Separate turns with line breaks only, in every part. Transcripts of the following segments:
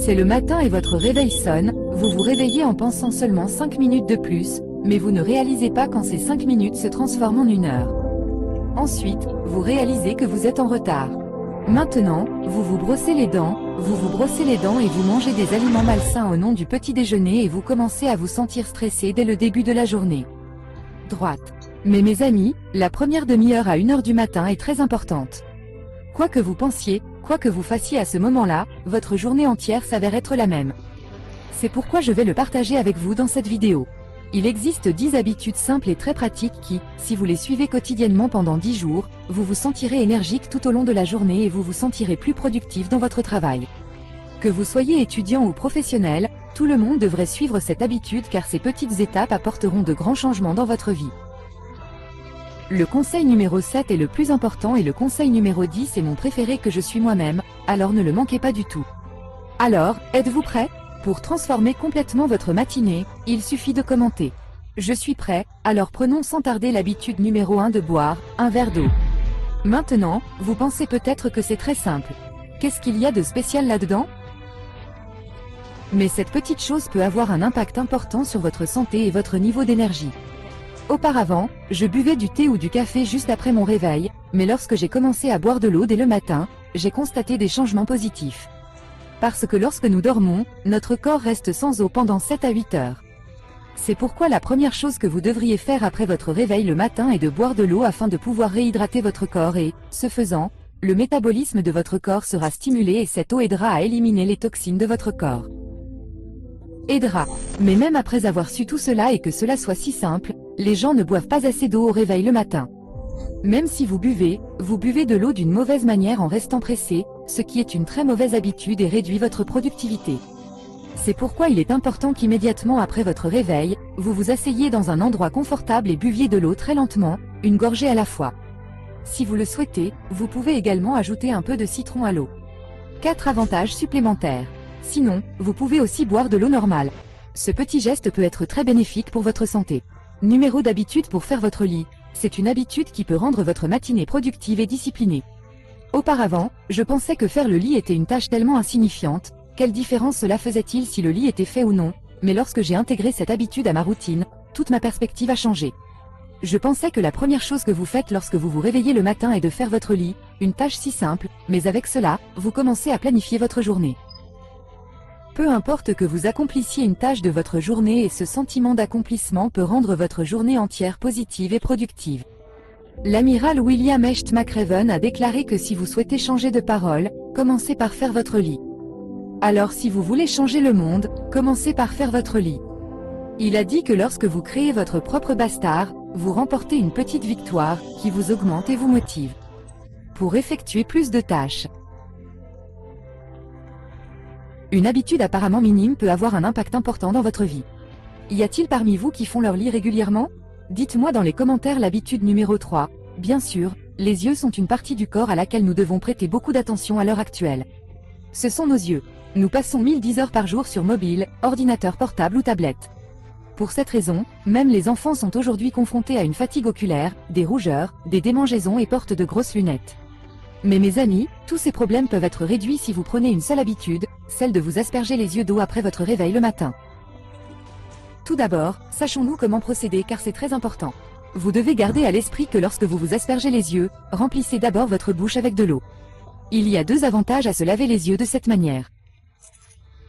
C'est le matin et votre réveil sonne, vous vous réveillez en pensant seulement 5 minutes de plus, mais vous ne réalisez pas quand ces 5 minutes se transforment en 1 heure. Ensuite, vous réalisez que vous êtes en retard. Maintenant, vous vous brossez les dents et vous mangez des aliments malsains au nom du petit déjeuner et vous commencez à vous sentir stressé dès le début de la journée. Droite. Mais mes amis, la première demi-heure à 1 heure du matin est très importante. Quoi que vous pensiez, quoi que vous fassiez à ce moment-là, votre journée entière s'avère être la même. C'est pourquoi je vais le partager avec vous dans cette vidéo. Il existe 10 habitudes simples et très pratiques qui, si vous les suivez quotidiennement pendant 10 jours, vous vous sentirez énergique tout au long de la journée et vous vous sentirez plus productif dans votre travail. Que vous soyez étudiant ou professionnel, tout le monde devrait suivre cette habitude car ces petites étapes apporteront de grands changements dans votre vie. Le conseil numéro 7 est le plus important et le conseil numéro 10 est mon préféré que je suis moi-même, alors ne le manquez pas du tout. Alors, êtes-vous prêt ? Pour transformer complètement votre matinée, il suffit de commenter. Je suis prêt, alors prenons sans tarder l'habitude numéro 1 de boire un verre d'eau. Maintenant, vous pensez peut-être que c'est très simple. Qu'est-ce qu'il y a de spécial là-dedans ? Mais cette petite chose peut avoir un impact important sur votre santé et votre niveau d'énergie. Auparavant, je buvais du thé ou du café juste après mon réveil, mais lorsque j'ai commencé à boire de l'eau dès le matin, j'ai constaté des changements positifs. Parce que lorsque nous dormons, notre corps reste sans eau pendant 7 à 8 heures. C'est pourquoi la première chose que vous devriez faire après votre réveil le matin est de boire de l'eau afin de pouvoir réhydrater votre corps et, ce faisant, le métabolisme de votre corps sera stimulé et cette eau aidera à éliminer les toxines de votre corps. Aidera. Mais même après avoir su tout cela et que cela soit si simple, les gens ne boivent pas assez d'eau au réveil le matin. Même si vous buvez de l'eau d'une mauvaise manière en restant pressé, ce qui est une très mauvaise habitude et réduit votre productivité. C'est pourquoi il est important qu'immédiatement après votre réveil, vous vous asseyiez dans un endroit confortable et buviez de l'eau très lentement, une gorgée à la fois. Si vous le souhaitez, vous pouvez également ajouter un peu de citron à l'eau. 4 avantages supplémentaires. Sinon, vous pouvez aussi boire de l'eau normale. Ce petit geste peut être très bénéfique pour votre santé. Numéro d'habitude pour faire votre lit. C'est une habitude qui peut rendre votre matinée productive et disciplinée. Auparavant, je pensais que faire le lit était une tâche tellement insignifiante, quelle différence cela faisait-il si le lit était fait ou non, mais lorsque j'ai intégré cette habitude à ma routine, toute ma perspective a changé. Je pensais que la première chose que vous faites lorsque vous vous réveillez le matin est de faire votre lit, une tâche si simple, mais avec cela, vous commencez à planifier votre journée. Peu importe que vous accomplissiez une tâche de votre journée et ce sentiment d'accomplissement peut rendre votre journée entière positive et productive. L'amiral William H. McRaven a déclaré que si vous souhaitez changer de parole, commencez par faire votre lit. Alors si vous voulez changer le monde, commencez par faire votre lit. Il a dit que lorsque vous créez votre propre bastard, vous remportez une petite victoire qui vous augmente et vous motive pour effectuer plus de tâches. Une habitude apparemment minime peut avoir un impact important dans votre vie. Y a-t-il parmi vous qui font leur lit régulièrement ? Dites-moi dans les commentaires l'habitude numéro 3. Bien sûr, les yeux sont une partie du corps à laquelle nous devons prêter beaucoup d'attention à l'heure actuelle. Ce sont nos yeux. Nous passons 1010 heures par jour sur mobile, ordinateur portable ou tablette. Pour cette raison, même les enfants sont aujourd'hui confrontés à une fatigue oculaire, des rougeurs, des démangeaisons et portent de grosses lunettes. Mais mes amis, tous ces problèmes peuvent être réduits si vous prenez une seule habitude, celle de vous asperger les yeux d'eau après votre réveil le matin. Tout d'abord, sachons-nous comment procéder car c'est très important. Vous devez garder à l'esprit que lorsque vous vous aspergez les yeux, remplissez d'abord votre bouche avec de l'eau. Il y a 2 avantages à se laver les yeux de cette manière.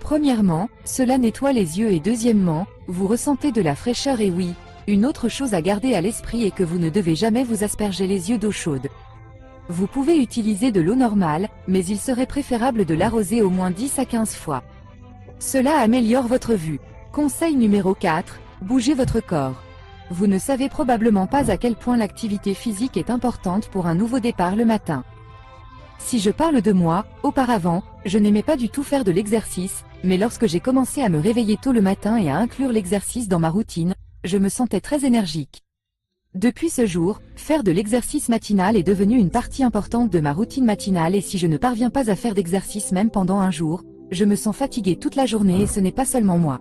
Premièrement, cela nettoie les yeux et deuxièmement, vous ressentez de la fraîcheur et oui, une autre chose à garder à l'esprit est que vous ne devez jamais vous asperger les yeux d'eau chaude. Vous pouvez utiliser de l'eau normale, mais il serait préférable de l'arroser au moins 10 à 15 fois. Cela améliore votre vue. Conseil numéro 4, bougez votre corps. Vous ne savez probablement pas à quel point l'activité physique est importante pour un nouveau départ le matin. Si je parle de moi, auparavant, je n'aimais pas du tout faire de l'exercice, mais lorsque j'ai commencé à me réveiller tôt le matin et à inclure l'exercice dans ma routine, je me sentais très énergique. Depuis ce jour, faire de l'exercice matinal est devenu une partie importante de ma routine matinale et si je ne parviens pas à faire d'exercice même pendant un jour, je me sens fatigué toute la journée et ce n'est pas seulement moi.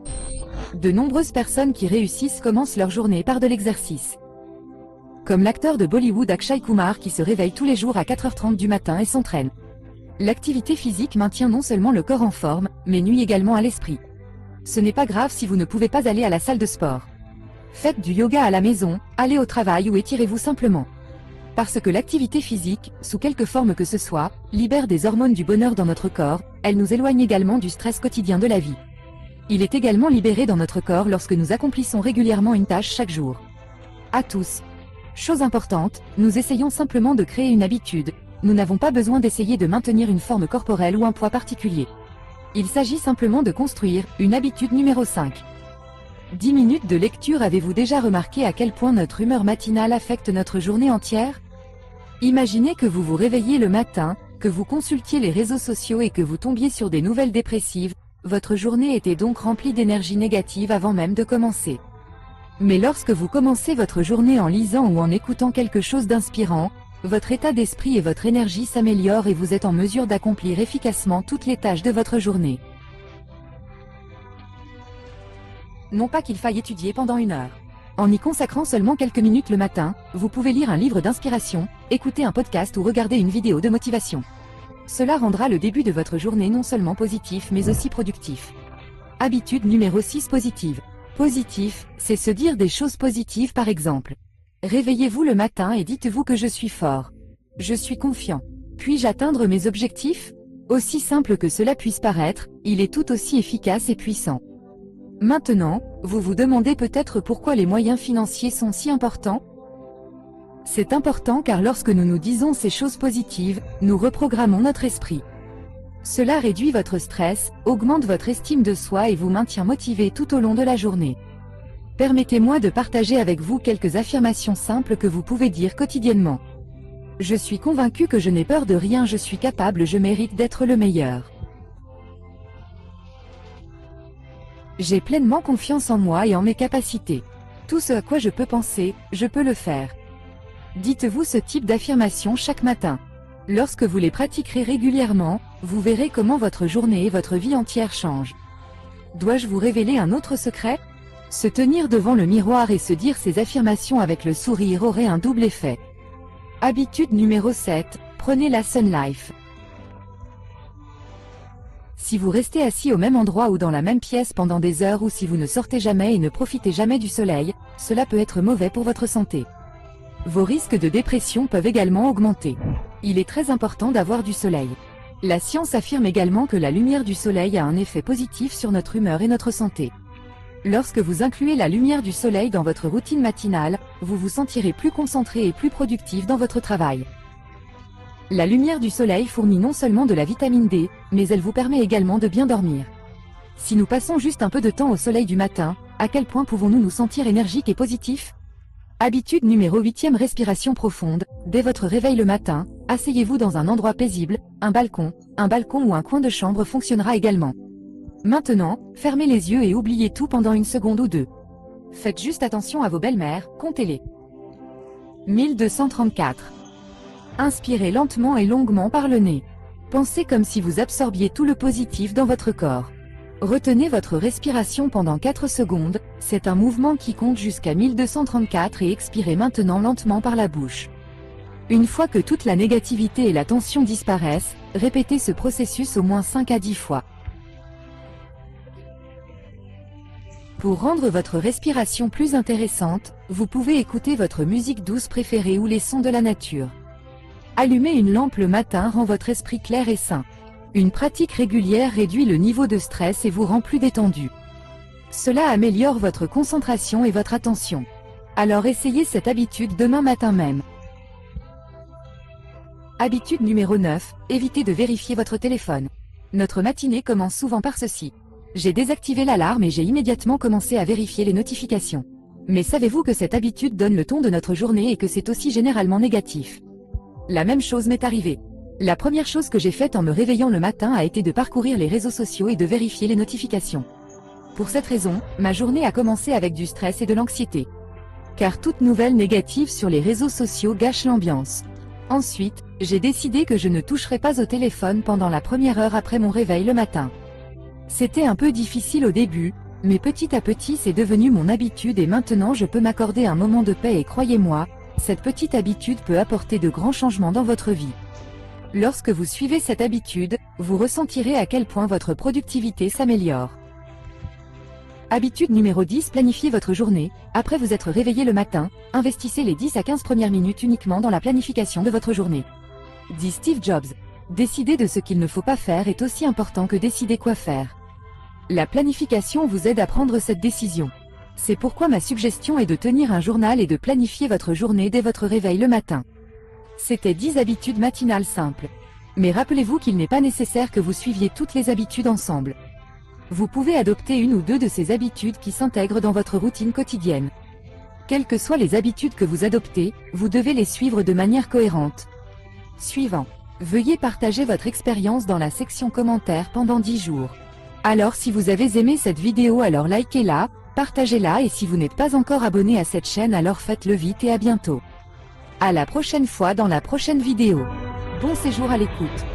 De nombreuses personnes qui réussissent commencent leur journée par de l'exercice. Comme l'acteur de Bollywood Akshay Kumar qui se réveille tous les jours à 4h30 du matin et s'entraîne. L'activité physique maintient non seulement le corps en forme, mais nuit également à l'esprit. Ce n'est pas grave si vous ne pouvez pas aller à la salle de sport. Faites du yoga à la maison, allez au travail ou étirez-vous simplement. Parce que l'activité physique, sous quelque forme que ce soit, libère des hormones du bonheur dans notre corps, elle nous éloigne également du stress quotidien de la vie. Il est également libéré dans notre corps lorsque nous accomplissons régulièrement une tâche chaque jour. À tous. Chose importante, nous essayons simplement de créer une habitude. Nous n'avons pas besoin d'essayer de maintenir une forme corporelle ou un poids particulier. Il s'agit simplement de construire une habitude numéro 5. 10 minutes de lecture. Avez-vous déjà remarqué à quel point notre humeur matinale affecte notre journée entière? Imaginez que vous vous réveillez le matin, que vous consultiez les réseaux sociaux et que vous tombiez sur des nouvelles dépressives. Votre journée était donc remplie d'énergie négative avant même de commencer. Mais lorsque vous commencez votre journée en lisant ou en écoutant quelque chose d'inspirant, votre état d'esprit et votre énergie s'améliorent et vous êtes en mesure d'accomplir efficacement toutes les tâches de votre journée. Non pas qu'il faille étudier pendant 1 heure. En y consacrant seulement quelques minutes le matin, vous pouvez lire un livre d'inspiration, écouter un podcast ou regarder une vidéo de motivation. Cela rendra le début de votre journée non seulement positif mais aussi productif. Habitude numéro 6. Positive. Positif, c'est se dire des choses positives par exemple. Réveillez-vous le matin et dites-vous que je suis fort. Je suis confiant. Puis-je atteindre mes objectifs? Aussi simple que cela puisse paraître, il est tout aussi efficace et puissant. Maintenant, vous vous demandez peut-être pourquoi les moyens financiers sont si importants? C'est important car lorsque nous nous disons ces choses positives, nous reprogrammons notre esprit. Cela réduit votre stress, augmente votre estime de soi et vous maintient motivé tout au long de la journée. Permettez-moi de partager avec vous quelques affirmations simples que vous pouvez dire quotidiennement. Je suis convaincu que je n'ai peur de rien, je suis capable, je mérite d'être le meilleur. J'ai pleinement confiance en moi et en mes capacités. Tout ce à quoi je peux penser, je peux le faire. Dites-vous ce type d'affirmation chaque matin. Lorsque vous les pratiquerez régulièrement, vous verrez comment votre journée et votre vie entière changent. Dois-je vous révéler un autre secret? Se tenir devant le miroir et se dire ces affirmations avec le sourire aurait un double effet. Habitude numéro 7, prenez la Sun Life. Si vous restez assis au même endroit ou dans la même pièce pendant des heures ou si vous ne sortez jamais et ne profitez jamais du soleil, cela peut être mauvais pour votre santé. Vos risques de dépression peuvent également augmenter. Il est très important d'avoir du soleil. La science affirme également que la lumière du soleil a un effet positif sur notre humeur et notre santé. Lorsque vous incluez la lumière du soleil dans votre routine matinale, vous vous sentirez plus concentré et plus productif dans votre travail. La lumière du soleil fournit non seulement de la vitamine D, mais elle vous permet également de bien dormir. Si nous passons juste un peu de temps au soleil du matin, à quel point pouvons-nous nous sentir énergiques et positifs? Habitude numéro 8. Respiration profonde. Dès votre réveil le matin, asseyez-vous dans un endroit paisible, un balcon ou un coin de chambre fonctionnera également. Maintenant, fermez les yeux et oubliez tout pendant 1 seconde ou 2. Faites juste attention à vos belles-mères, comptez-les. 1234. Inspirez lentement et longuement par le nez. Pensez comme si vous absorbiez tout le positif dans votre corps. Retenez votre respiration pendant 4 secondes, c'est un mouvement qui compte jusqu'à 1234 et expirez maintenant lentement par la bouche. Une fois que toute la négativité et la tension disparaissent, répétez ce processus au moins 5 à 10 fois. Pour rendre votre respiration plus intéressante, vous pouvez écouter votre musique douce préférée ou les sons de la nature. Allumer une lampe le matin rend votre esprit clair et sain. Une pratique régulière réduit le niveau de stress et vous rend plus détendu. Cela améliore votre concentration et votre attention. Alors essayez cette habitude demain matin même. Habitude numéro 9, évitez de vérifier votre téléphone. Notre matinée commence souvent par ceci. J'ai désactivé l'alarme et j'ai immédiatement commencé à vérifier les notifications. Mais savez-vous que cette habitude donne le ton de notre journée et que c'est aussi généralement négatif? La même chose m'est arrivée. La première chose que j'ai faite en me réveillant le matin a été de parcourir les réseaux sociaux et de vérifier les notifications. Pour cette raison, ma journée a commencé avec du stress et de l'anxiété. Car toute nouvelle négative sur les réseaux sociaux gâche l'ambiance. Ensuite, j'ai décidé que je ne toucherais pas au téléphone pendant la première heure après mon réveil le matin. C'était un peu difficile au début, mais petit à petit c'est devenu mon habitude et maintenant je peux m'accorder un moment de paix et croyez-moi, cette petite habitude peut apporter de grands changements dans votre vie. Lorsque vous suivez cette habitude, vous ressentirez à quel point votre productivité s'améliore. Habitude numéro 10, planifiez votre journée. Après vous être réveillé le matin, investissez les 10 à 15 premières minutes uniquement dans la planification de votre journée. Dit Steve Jobs. Décider de ce qu'il ne faut pas faire est aussi important que décider quoi faire. La planification vous aide à prendre cette décision. C'est pourquoi ma suggestion est de tenir un journal et de planifier votre journée dès votre réveil le matin. C'était 10 habitudes matinales simples. Mais rappelez-vous qu'il n'est pas nécessaire que vous suiviez toutes les habitudes ensemble. Vous pouvez adopter une ou deux de ces habitudes qui s'intègrent dans votre routine quotidienne. Quelles que soient les habitudes que vous adoptez, vous devez les suivre de manière cohérente. Suivant. Veuillez partager votre expérience dans la section commentaires pendant 10 jours. Alors si vous avez aimé cette vidéo, alors likez-la, partagez-la, et si vous n'êtes pas encore abonné à cette chaîne, alors faites-le vite, et à bientôt. À la prochaine fois dans la prochaine vidéo. Bon séjour à l'écoute.